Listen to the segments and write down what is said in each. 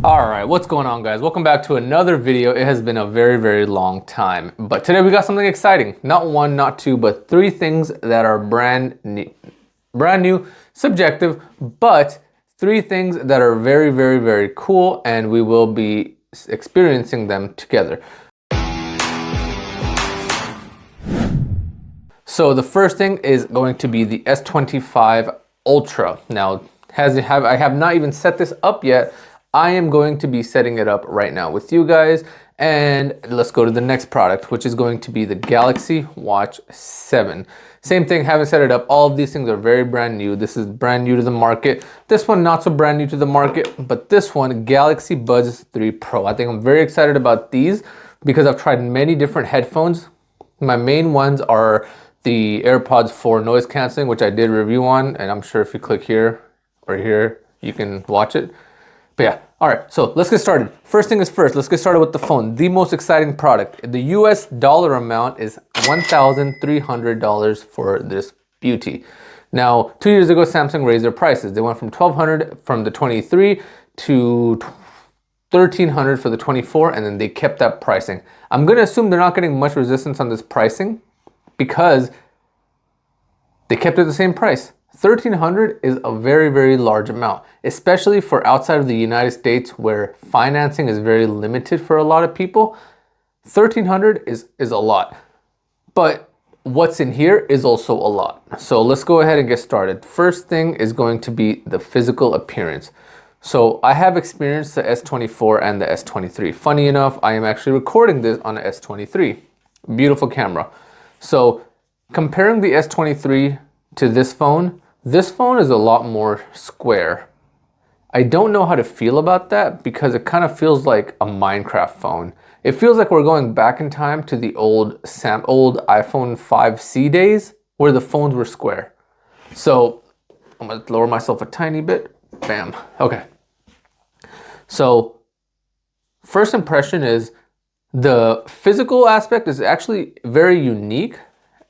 All right, what's going on, guys? Welcome back to another video. It has been a very long time, but today we got something exciting. Not one, not two, but three things that are brand new, subjective, but three things that are very cool, and we will be experiencing them together. So the first thing is going to be the S25 Ultra. Now, I have not even set this up yet. I am going to be setting it up right now with you guys, and let's go to the next product, which is going to be the Galaxy Watch 7. Same thing, haven't set it up. All of these things are very brand new. This is brand new to the market. This one not so brand new to the market, but this one, Galaxy Buds 3 Pro. I think I'm very excited about these because I've tried many different headphones. My main ones are the AirPods 4 noise canceling, which I did review on, and I'm sure if you click here or here, you can watch it. But yeah, all right, so let's get started. First thing is first, let's get started with the phone. The most exciting product. The US dollar amount is $1,300 for this beauty. Now, 2 years ago, Samsung raised their prices. They went from $1,200 from the 23 to $1,300 for the 24, and then they kept that pricing. I'm gonna assume they're not getting much resistance on this pricing because they kept it the same price. $1,300 is a very large amount, especially for outside of the United States where financing is very limited for a lot of people. $1,300 is a lot, but what's in here is also a lot. So let's go ahead and get started. First thing is going to be the physical appearance. So I have experienced the S24 and the S23. Funny enough, I am actually recording this on the S23. Beautiful camera. So comparing the S23 to this phone is a lot more square. I don't know how to feel about that because it kind of feels like a Minecraft phone. It feels like we're going back in time to the old iPhone 5C days where the phones were square. So I'm gonna lower myself a tiny bit. Bam. Okay. So first impression is the physical aspect is actually very unique.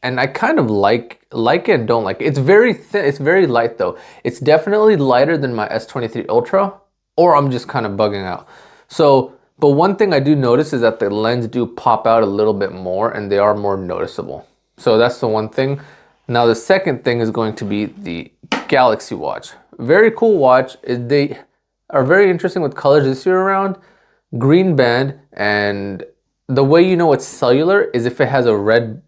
And I kind of like it and don't like it. It's very thin, it's very light though. It's definitely lighter than my S23 Ultra, or I'm just kind of bugging out. So, but one thing I do notice is that the lens do pop out a little bit more and they are more noticeable. So that's the one thing. Now the second thing is going to be the Galaxy Watch. Very cool watch. They are very interesting with colors this year around. Green band, and the way you know it's cellular is if it has a red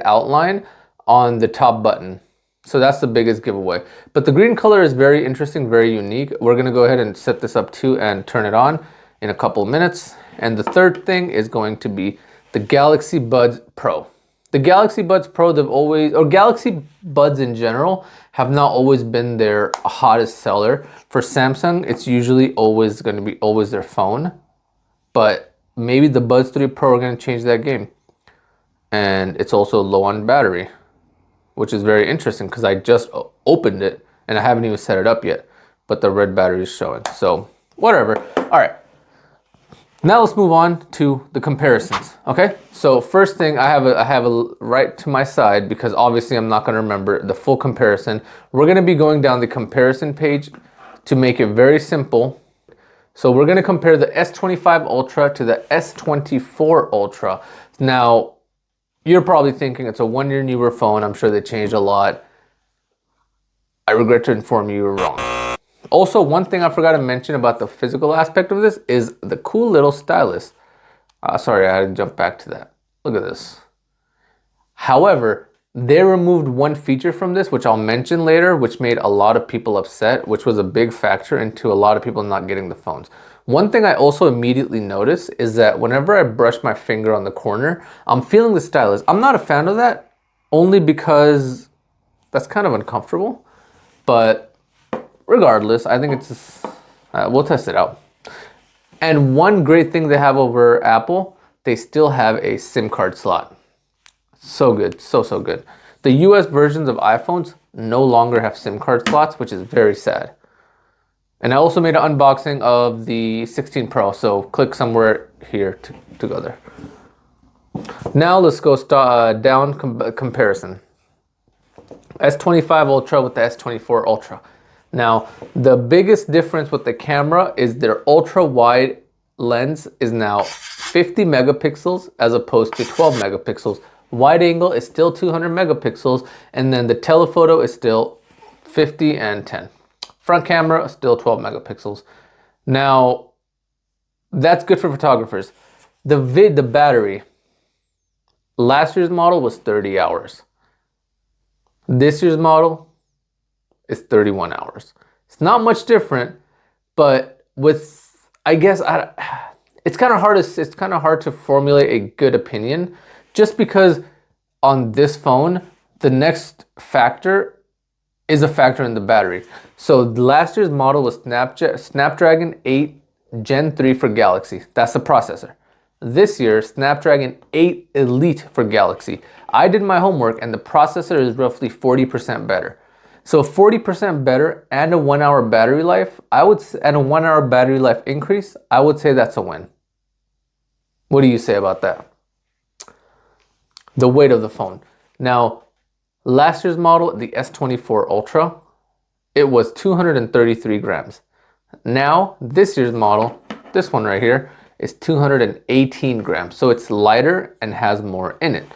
outline on the top button. So that's the biggest giveaway. But the green color is very interesting, very unique. We're gonna go ahead and set this up too and turn it on in a couple of minutes. And the third thing is going to be the Galaxy Buds Pro. The Galaxy Buds Pro, Galaxy Buds in general have not always been their hottest seller. For Samsung, it's usually always gonna be their phone. But maybe the Buds 3 Pro are gonna change that game. And it's also low on battery, which is very interesting because I just opened it and I haven't even set it up yet, but the red battery is showing. So whatever. All right. Now let's move on to the comparisons. Okay. So first thing, I have a right to my side because obviously I'm not going to remember the full comparison. We're going to be going down the comparison page to make it very simple. So we're going to compare the S25 Ultra to the S24 Ultra. Now, you're probably thinking it's a 1 year newer phone. I'm sure they changed a lot. I regret to inform you you're wrong. Also, one thing I forgot to mention about the physical aspect of this is the cool little stylus. Sorry, I had to jump back to that. Look at this. However, they removed one feature from this, which I'll mention later, which made a lot of people upset, which was a big factor into a lot of people not getting the phones. One thing I also immediately notice is that whenever I brush my finger on the corner, I'm feeling the stylus. I'm not a fan of that, only because that's kind of uncomfortable. But regardless, I think it's we'll test it out. And one great thing they have over Apple, they still have a SIM card slot. So good, so good. The US versions of iPhones no longer have SIM card slots, which is very sad. And I also made an unboxing of the 16 Pro, so click somewhere here to go there. Now let's go comparison. S25 Ultra with the S24 Ultra. Now, the biggest difference with the camera is their ultra wide lens is now 50 megapixels as opposed to 12 megapixels. Wide angle is still 200 megapixels, and then the telephoto is still 50 and 10. Front camera, still 12 megapixels. Now, that's good for photographers. The battery, last year's model was 30 hours. This year's model is 31 hours. It's not much different, but with, I guess, it's kind of hard to formulate a good opinion, just because on this phone, the next factor is a factor in the battery. So last year's model was Snapdragon 8 Gen 3 for Galaxy. That's the processor. This year, Snapdragon 8 Elite for Galaxy. I did my homework and the processor is roughly 40% better. So 40% better and a 1 hour battery life, and a 1 hour battery life increase, I would say that's a win. What do you say about that? The weight of the phone. Now, last year's model, the S24 Ultra, it was 233 grams. Now, this year's model, this one right here, is 218 grams. So it's lighter and has more in it.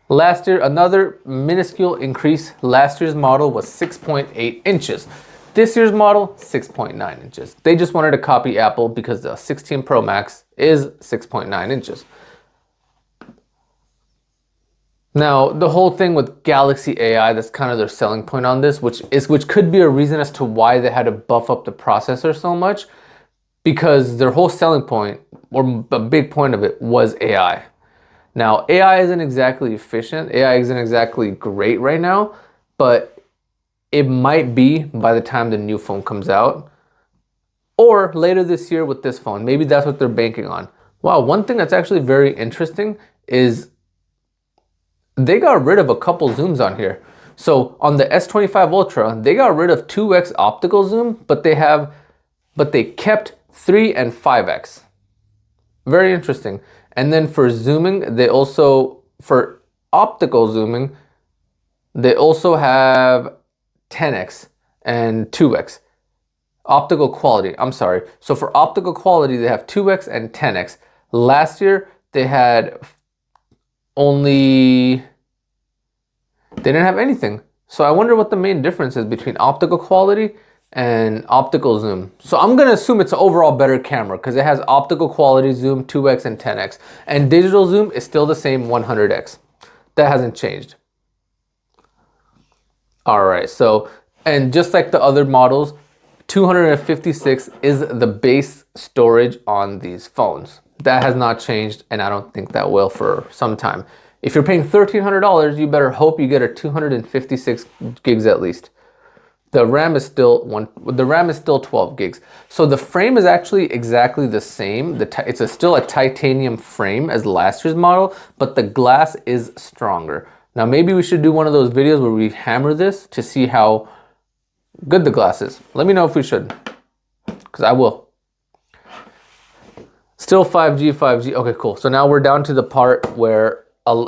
Last year, another minuscule increase. Last year's model was 6.8 inches. This year's model, 6.9 inches. They just wanted to copy Apple because the 16 Pro Max is 6.9 inches. Now, the whole thing with Galaxy AI, that's kind of their selling point on this, which could be a reason as to why they had to buff up the processor so much, because their whole selling point, or a big point of it, was AI. Now, AI isn't exactly efficient. AI isn't exactly great right now, but it might be by the time the new phone comes out, or later this year with this phone. Maybe that's what they're banking on. Wow, one thing that's actually very interesting is they got rid of a couple zooms on here. So on the S25 Ultra, they got rid of 2x optical zoom, but they kept 3 and 5x. Very interesting. And then for zooming, for optical zooming, they also have 10x and 2x. Optical quality, I'm sorry. So for optical quality, they have 2x and 10x. Last year, they didn't have anything. So I wonder what the main difference is between optical quality and optical zoom. So I'm gonna assume it's an overall better camera because it has optical quality zoom, 2x and 10x. And digital zoom is still the same, 100x. That hasn't changed. All right, so, and just like the other models, 256 is the base storage on these phones. That has not changed, and I don't think that will for some time. If you're paying $1,300, you better hope you get a 256 gigs at least. The RAM is still 12 gigs. So the frame is actually exactly the same. It's still a titanium frame as last year's model, but the glass is stronger. Now maybe we should do one of those videos where we hammer this to see how good the glass is. Let me know if we should, because I will. Still 5G. Okay, cool. So now we're down to the part where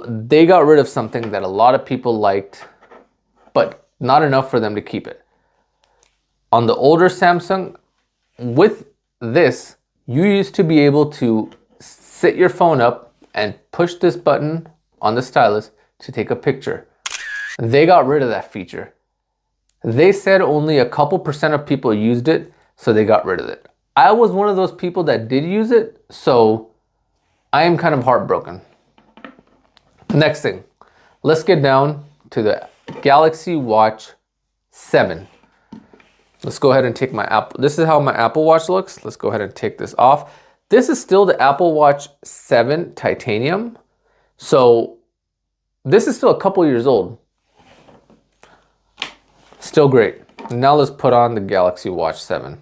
they got rid of something that a lot of people liked, but not enough for them to keep it. On the older Samsung, with this, you used to be able to sit your phone up and push this button on the stylus to take a picture. They got rid of that feature. They said only a couple % of people used it, so they got rid of it. I was one of those people that did use it, so I am kind of heartbroken. Next thing, let's get down to the Galaxy Watch 7. Let's go ahead and take my Apple. This is how my Apple Watch looks. Let's go ahead and take this off. This is still the Apple Watch 7 titanium. So this is still a couple years old. Still great. Now let's put on the Galaxy Watch 7.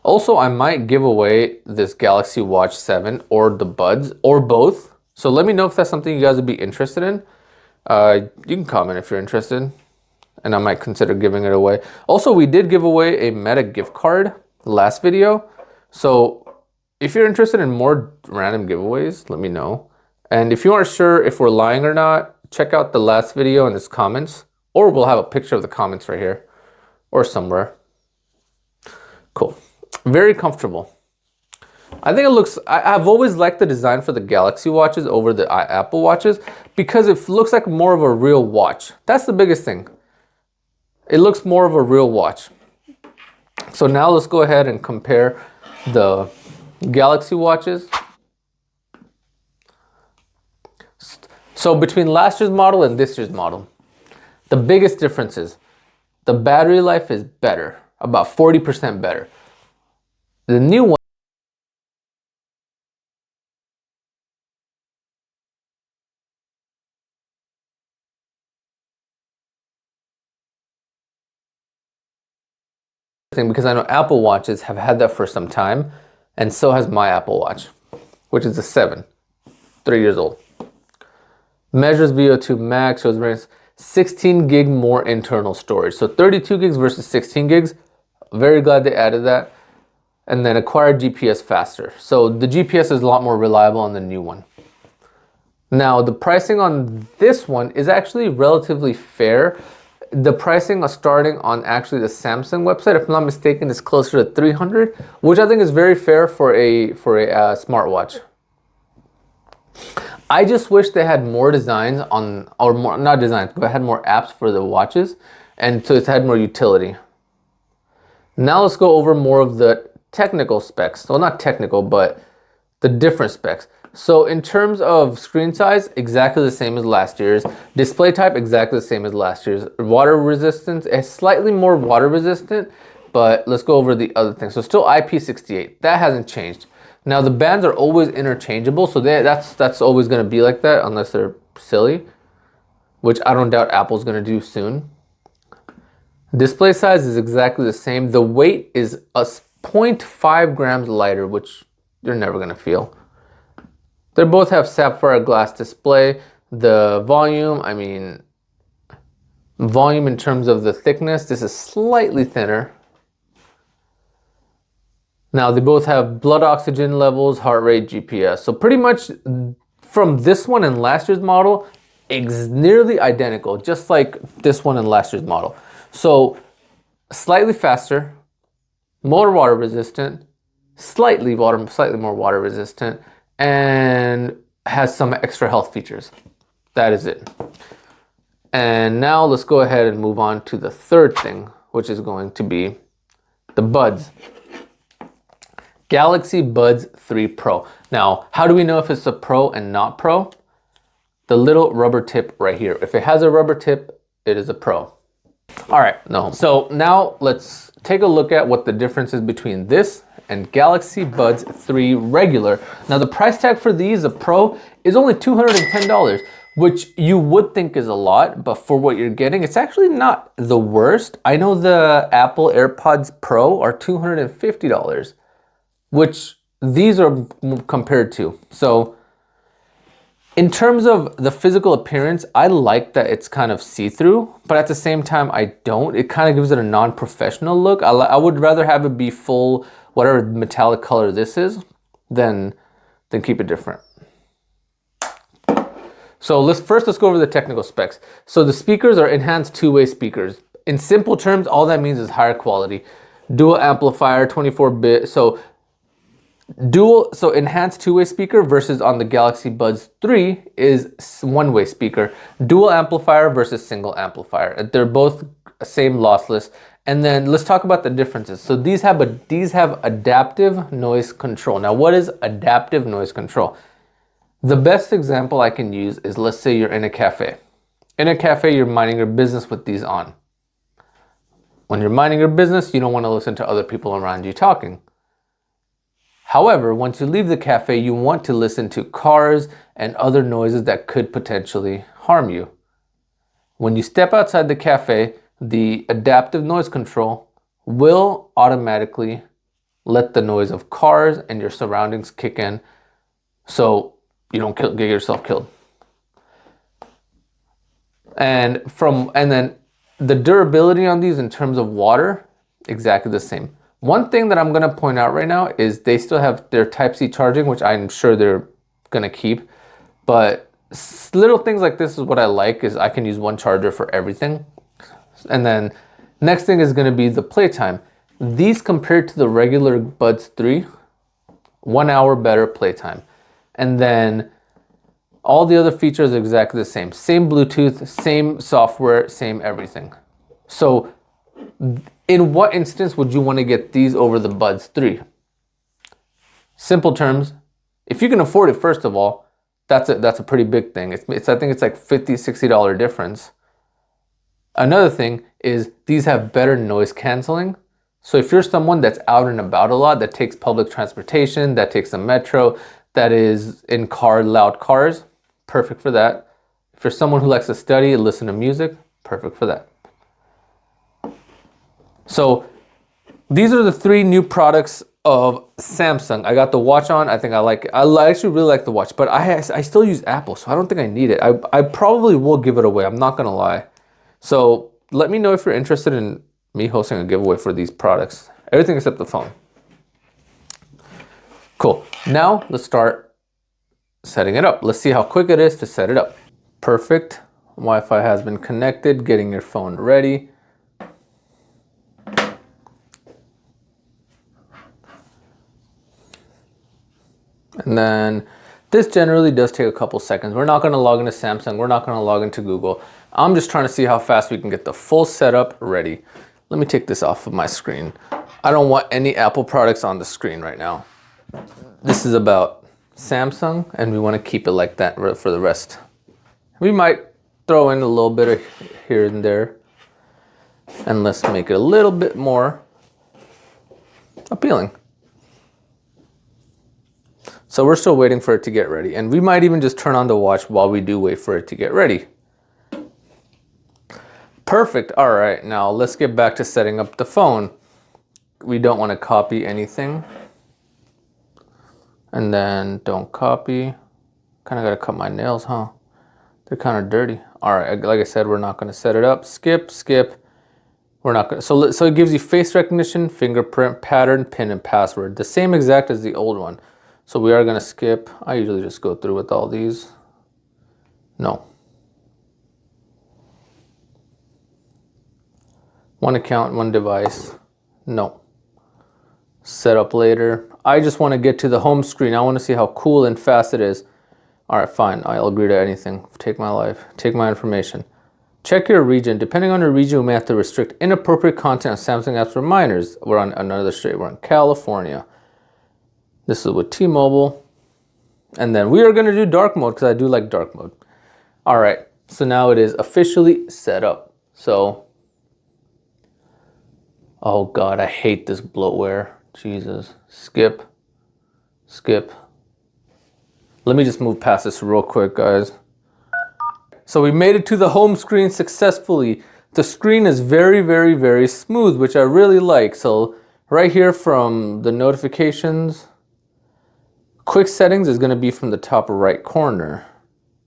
Also, I might give away this Galaxy Watch 7 or the Buds or both. So let me know if that's something you guys would be interested in. You can comment if you're interested, and I might consider giving it away. Also, we did give away a Meta gift card last video. So if you're interested in more random giveaways, let me know. And if you aren't sure if we're lying or not, check out the last video and its comments, or we'll have a picture of the comments right here. or somewhere. Cool. Very comfortable. I think it looks, I've always liked the design for the Galaxy watches over the Apple watches because it looks like more of a real watch. That's the biggest thing. It looks more of a real watch. So now let's go ahead and compare the Galaxy watches. So between last year's model and this year's model, the biggest difference is the battery life is better, about 40% better. The new one because I know Apple watches have had that for some time, and so has my Apple Watch, which is a 7, 3 years old. Measures VO2 max, shows 16 gig more internal storage. So 32 gigs versus 16 gigs. Very glad they added that. And then acquired GPS faster. So the GPS is a lot more reliable on the new one. Now the pricing on this one is actually relatively fair. The pricing is starting on actually the Samsung website, if I'm not mistaken, is closer to 300, which I think is very fair for a smartwatch. I just wish they had more designs on, or more, not designs, but had more apps for the watches, and so it's had more utility. Now let's go over more of the technical specs. Well, not technical, but the different specs. So in terms of screen size, exactly the same as last year's. Display type, exactly the same as last year's. Water resistance, is slightly more water resistant, but let's go over the other things. So still IP68, that hasn't changed. Now the bands are always interchangeable, so that's always gonna be like that unless they're silly, which I don't doubt Apple's gonna do soon. Display size is exactly the same. The weight is a 0.5 grams lighter, which you're never gonna feel. They both have sapphire glass display. The volume, I mean, volume in terms of the thickness, this is slightly thinner. Now they both have blood oxygen levels, heart rate, GPS. So pretty much from this one and last year's model, it's nearly identical, just like this one and last year's model. So slightly faster, more water resistant, slightly more water resistant, and has some extra health features. That is it. And now let's go ahead and move on to the third thing, which is going to be the buds. Galaxy Buds 3 Pro. Now, how do we know if it's a Pro and not Pro? The little rubber tip right here. If it has a rubber tip, it is a Pro. All right, no. So now let's take a look at what the difference is between this and Galaxy Buds 3 regular. Now the price tag for these, the Pro, is only $210, which you would think is a lot, but for what you're getting, it's actually not the worst. I know the Apple AirPods Pro are $250, which these are compared to. So in terms of the physical appearance, I like that it's kind of see-through, but at the same time, I don't. It kind of gives it a non-professional look. I would rather have it be full, whatever metallic color this is, than keep it different. So let's go over the technical specs. So the speakers are enhanced two-way speakers. In simple terms, all that means is higher quality. Dual amplifier, 24-bit. So enhanced two-way speaker versus on the Galaxy Buds 3 is one-way speaker. Dual amplifier versus single amplifier. They're both same lossless. And then let's talk about the differences. So these have adaptive noise control. Now, what is adaptive noise control? The best example I can use is, let's say you're in a cafe. In a cafe, you're minding your business with these on. When you're minding your business, you don't want to listen to other people around you talking. However, once you leave the cafe, you want to listen to cars and other noises that could potentially harm you. When you step outside the cafe, the adaptive noise control will automatically let the noise of cars and your surroundings kick in so you don't get yourself killed. And then the durability on these in terms of water, exactly the same. One thing that I'm going to point out right now is they still have their Type-C charging, which I'm sure they're going to keep. But little things like this is what I like, is I can use one charger for everything. And then Next thing is going to be the playtime. These compared to the regular Buds 3, 1 hour better playtime. And then all the other features are exactly the same. Same Bluetooth, same software, same everything. So in what instance would you want to get these over the Buds 3? Simple terms, if you can afford it, first of all, that's a pretty big thing. I think it's like $50, $60 difference. Another thing is these have better noise canceling. So if you're someone that's out and about a lot, that takes public transportation, that takes the metro, that is in loud cars, perfect for that. If you're someone who likes to study and listen to music, perfect for that. So these are the 3 new products of Samsung. I got the watch on. I think I like it. I actually really like the watch, but I still use Apple, so I don't think I need it. I probably will give it away. I'm not gonna lie. So let me know if you're interested in me hosting a giveaway for these products. Everything except the phone. Cool. Now let's start setting it up. Let's see how quick it is to set it up. Perfect. Wi-Fi has been connected. Getting your phone ready. And then this generally does take a couple seconds. We're not going to log into Samsung. We're not going to log into Google. I'm just trying to see how fast we can get the full setup ready. Let me take this off of my screen. I don't want any Apple products on the screen right now. This is about Samsung, and we want to keep it like that for the rest. We might throw in a little bit of here and there. And let's make it a little bit more appealing. So we're still waiting for it to get ready. And we might even just turn on the watch while we do wait for it to get ready. Perfect. All right, now let's get back to setting up the phone. We don't want to copy anything. And then don't copy. Kind of got to cut my nails, huh? They're kind of dirty. All right, like I said, we're not going to set it up. Skip. We're not going to. So it gives you face recognition, fingerprint, pattern, PIN, and password. The same exact as the old one. So we are going to skip. I usually just go through with all these. No. One account, one device. No. Set up later. I just want to get to the home screen. I want to see how cool and fast it is. All right, fine. I'll agree to anything. Take my life. Take my information. Check your region. Depending on your region, we may have to restrict inappropriate content on Samsung apps or minors. We're on another state. We're in California. This is with T-Mobile. And then we are going to do dark mode because I do like dark mode. All right. So now it is officially set up. So, oh God, I hate this bloatware. Jesus. Skip. Let me just move past this real quick, guys. So we made it to the home screen successfully. The screen is very, very, very smooth, which I really like. So right here from the notifications, quick settings is going to be from the top right corner.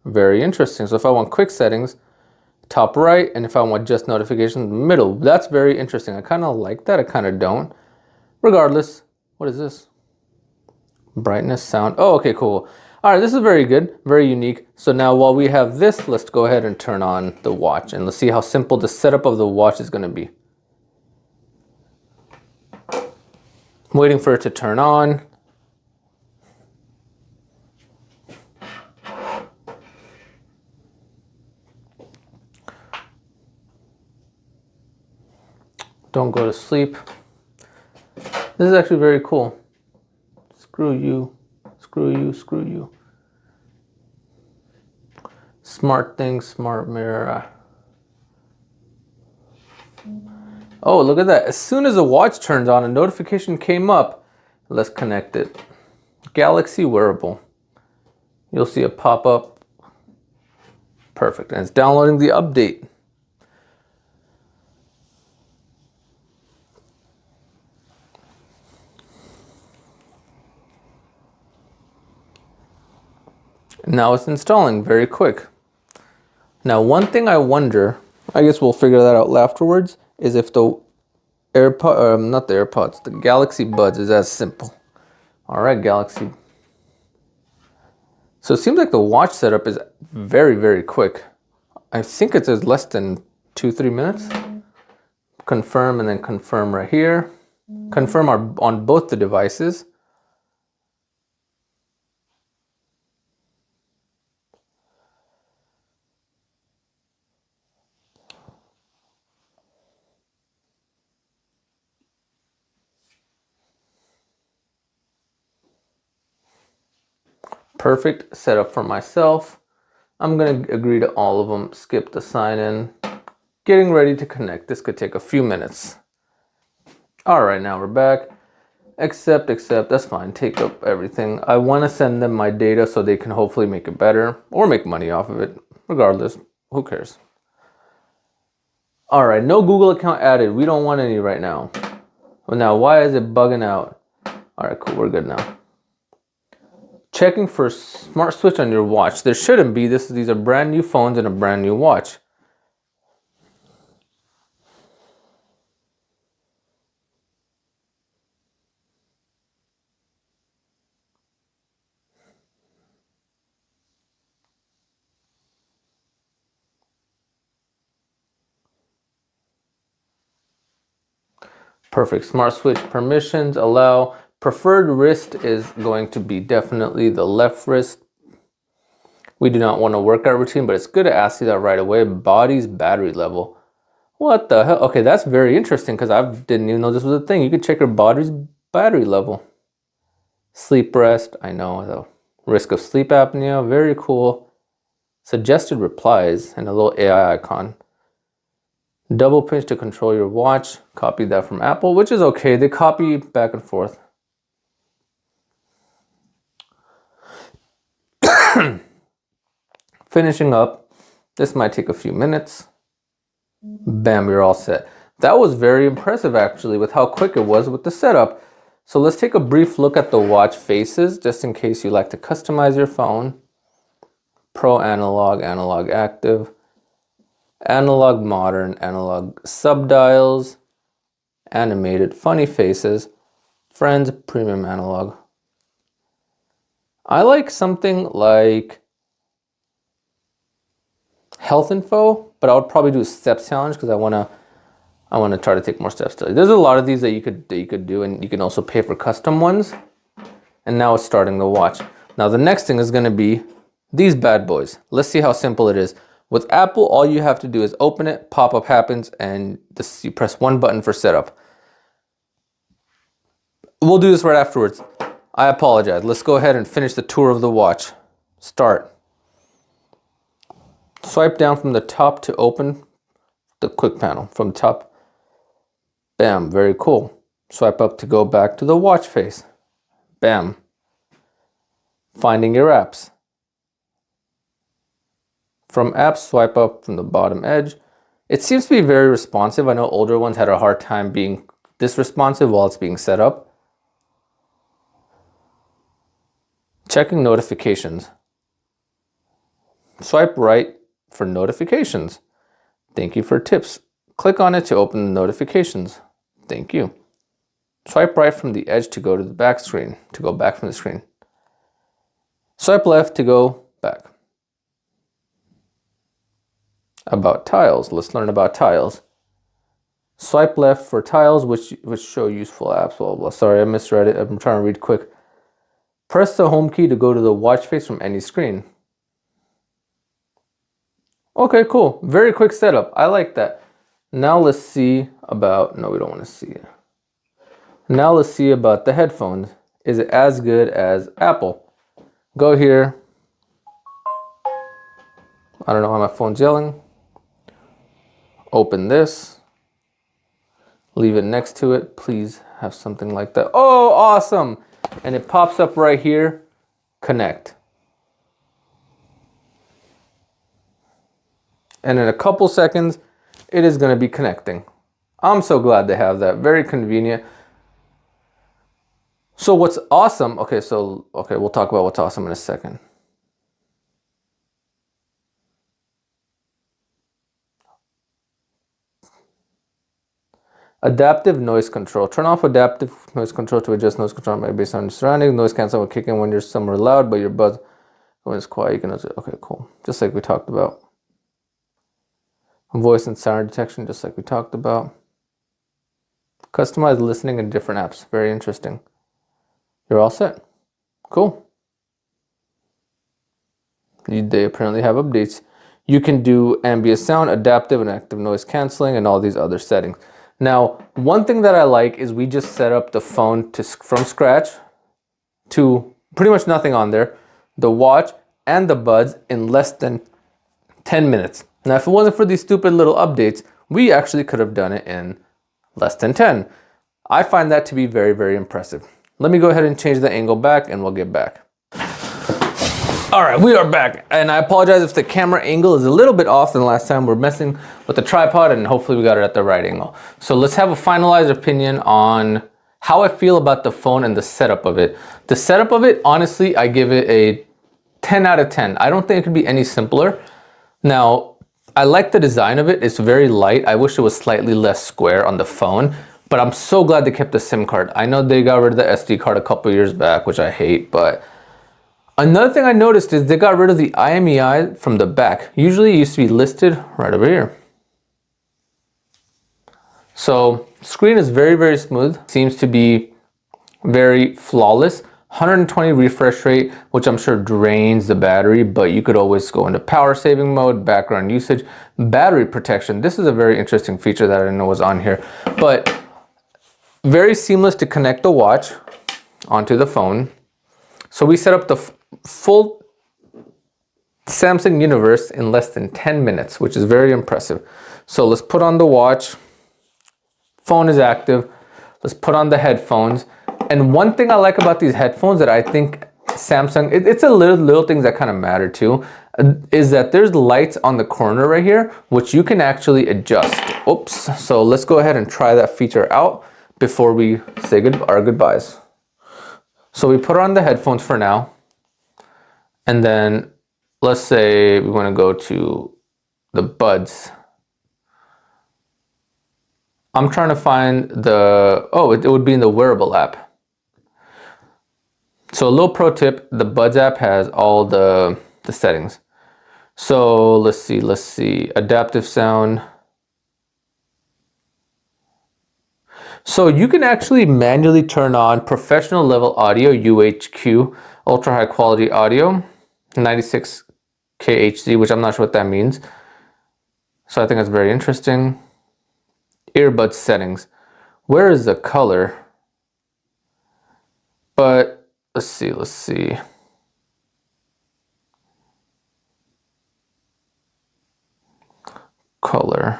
Very interesting. So if I want quick settings, top right, and if I want just notifications, middle. That's very interesting. I kind of like that. I kind of don't. Regardless, what is this? Brightness, sound. Oh, okay, cool. All right, this is very good, very unique. So now while we have this, let's go ahead and turn on the watch and let's see how simple the setup of the watch is going to be. I'm waiting for it to turn on. Don't go to sleep. This is actually very cool. Screw you. Screw you. Smart thing, smart mirror. Oh, look at that. As soon as the watch turns on, a notification came up. Let's connect it. Galaxy wearable. You'll see a pop-up. Perfect. And it's downloading the update. Now it's installing very quick. Now one thing I wonder, I guess we'll figure that out afterwards, is if the not the AirPods, the Galaxy Buds is as simple. All right, Galaxy. So it seems like the watch setup is very, very quick. I think it says less than 2-3 minutes. confirm, and then confirm right here. Confirm on both the devices. Perfect setup for myself. I'm gonna agree to all of them, skip the sign in. Getting ready to connect. This could take a few minutes. All right, now we're back. Accept, that's fine. Take up everything. I wanna send them my data so they can hopefully make it better or make money off of it. Regardless, who cares? All right, no Google account added. We don't want any right now. Well, now why is it bugging out? All right, cool, we're good now. Checking for smart switch on your watch. There shouldn't be. These are brand new phones and a brand new watch. Perfect. Smart switch permissions allow. Preferred wrist is going to be definitely the left wrist. We do not want a workout routine, but it's good to ask you that right away. Body's battery level. What the hell? Okay, that's very interesting because I didn't even know this was a thing. You could check your body's battery level. Sleep rest. I know the risk of sleep apnea. Very cool. Suggested replies and a little AI icon. Double pinch to control your watch. Copied that from Apple, which is okay. They copy back and forth. Finishing up. This might take a few minutes. Bam, you're all set. That was very impressive actually with how quick it was with the setup. So let's take a brief look at the watch faces just in case you like to customize your phone. Pro analog, analog active, analog modern, analog subdials, animated funny faces, friends premium analog. I like something like health info, but I would probably do a steps challenge because I want to try to take more steps. There's a lot of these that you could do, and you can also pay for custom ones. And now it's starting the watch. Now the next thing is going to be these bad boys. Let's see how simple it is. With Apple, all you have to do is open it, pop-up happens, and you press one button for setup. We'll do this right afterwards. I apologize. Let's go ahead and finish the tour of the watch. Start. Swipe down from the top to open the quick panel. From the top. Bam, very cool. Swipe up to go back to the watch face. Bam. Finding your apps. From apps, swipe up from the bottom edge. It seems to be very responsive. I know older ones had a hard time being this responsive while it's being set up. Checking notifications. Swipe right for notifications. Thank you for tips. Click on it to open the notifications. Thank you. Swipe right from the edge to go to the back screen, to go back from the screen. Swipe left to go back. About tiles. Let's learn about tiles. Swipe left for tiles which show useful apps. Blah, blah. Sorry, I misread it. I'm trying to read quick. Press the home key to go to the watch face from any screen. Okay, cool. Very quick setup. I like that. Now let's see about, no, we don't want to see it. Now let's see about the headphones. Is it as good as Apple? Go here. I don't know why my phone's yelling. Open this. Leave it next to it. Please have something like that. Oh, awesome. And it pops up right here. Connect. And in a couple seconds, it is going to be connecting. I'm so glad they have that. Very convenient. So what's awesome, okay, we'll talk about what's awesome in a second. Adaptive noise control. Turn off adaptive noise control to adjust noise control based on your surroundings. Noise cancel will kick in when you're somewhere loud, but your buzz when it's quiet. You can adjust. Okay, cool. Just like we talked about. Voice and sound detection, just like we talked about. Customize listening in different apps. Very interesting. You're all set. Cool. They apparently have updates. You can do ambient sound, adaptive and active noise canceling, and all these other settings. Now, one thing that I like is we just set up the phone from scratch to pretty much nothing on there, the watch and the buds in less than 10 minutes. Now, if it wasn't for these stupid little updates, we actually could have done it in less than 10. I find that to be very, very impressive. Let me go ahead and change the angle back and we'll get back. All right, we are back. And I apologize if the camera angle is a little bit off than last time. We're messing with the tripod and hopefully we got it at the right angle. So let's have a finalized opinion on how I feel about the phone and the setup of it. The setup of it, honestly, I give it a 10 out of 10. I don't think it could be any simpler. Now, I like the design of it. It's very light. I wish it was slightly less square on the phone, but I'm so glad they kept the SIM card. I know they got rid of the SD card a couple years back, which I hate, but another thing I noticed is they got rid of the IMEI from the back. Usually it used to be listed right over here. So screen is very, very smooth. Seems to be very flawless. 120 refresh rate, which I'm sure drains the battery, but you could always go into power saving mode, background usage, battery protection. This is a very interesting feature that I didn't know was on here, but very seamless to connect the watch onto the phone. So we set up the full Samsung universe in less than 10 minutes, which is very impressive. So let's put on the watch. Phone is active. Let's put on the headphones. And one thing I like about these headphones that I think Samsung, it's a little things that kind of matter too, is that there's lights on the corner right here, which you can actually adjust. Oops. So let's go ahead and try that feature out before we say our goodbyes. So we put on the headphones for now. And then let's say we want to go to the buds. I'm trying to find the, it would be in the wearable app. So a little pro tip, the Buds app has all the settings. So let's see, adaptive sound. So you can actually manually turn on professional level audio, UHQ, ultra high quality audio, 96K HD, which I'm not sure what that means. So I think that's very interesting. Earbud settings. Where is the color? But let's see. Color.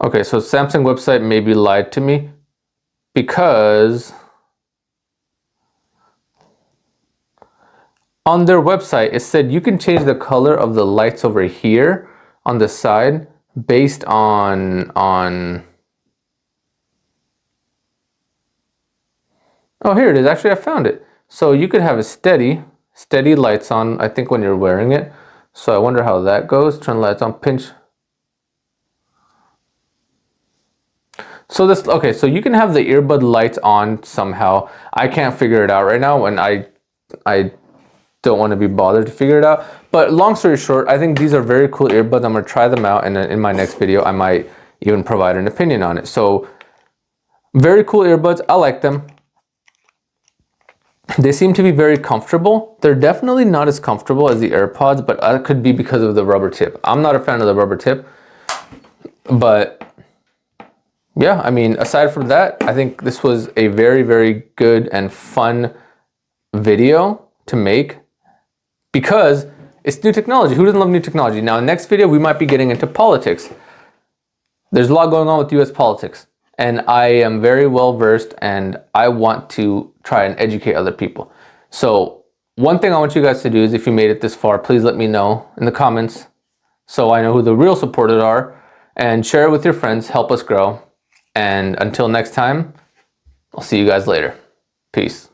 Okay, so Samsung website maybe lied to me because on their website it said you can change the color of the lights over here on the side based on oh, here it is. Actually, I found it. So you could have a steady lights on, I think, when you're wearing it. So I wonder how that goes. Turn lights on, pinch. So okay, so you can have the earbud lights on somehow. I can't figure it out right now, and I don't want to be bothered to figure it out. But long story short, I think these are very cool earbuds. I'm going to try them out, and in my next video, I might even provide an opinion on it. So very cool earbuds. I like them. They seem to be very comfortable. They're definitely not as comfortable as the AirPods, but that could be because of the rubber tip. I'm not a fan of the rubber tip, but yeah, I mean, aside from that, I think this was a very, very good and fun video to make because it's new technology. Who doesn't love new technology? Now, in the next video, we might be getting into politics. There's a lot going on with US politics, and I am very well versed, and I want to try and educate other people. So one thing I want you guys to do is, if you made it this far, please let me know in the comments so I know who the real supporters are, and share it with your friends. Help us grow. And until next time, I'll see you guys later. Peace.